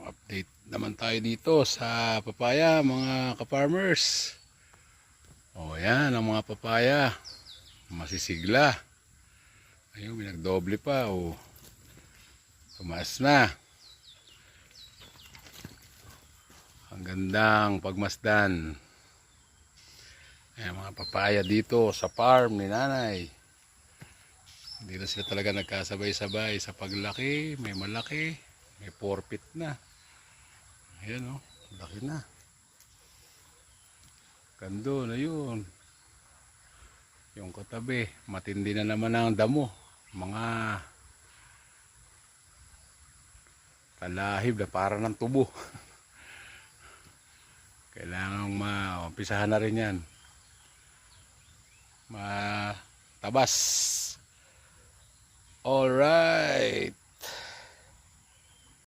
Update naman tayo dito sa papaya mga ka-farmers. O yan ang mga papaya. Masisigla. Ayun, may nagdoble pa. O, tumaas na. Ang gandang pagmasdan. Ayan mga papaya dito sa farm ni nanay. Dito sila talaga nagkasabay-sabay sa paglaki. May malaki, may 4 feet na. Ayan o, laki na. Gando na yun. Yung katabi, matindi na naman ang damo. Mga talahib na para ng tubo. Kailangan maumpisahan na rin yan. Matabas. Alright.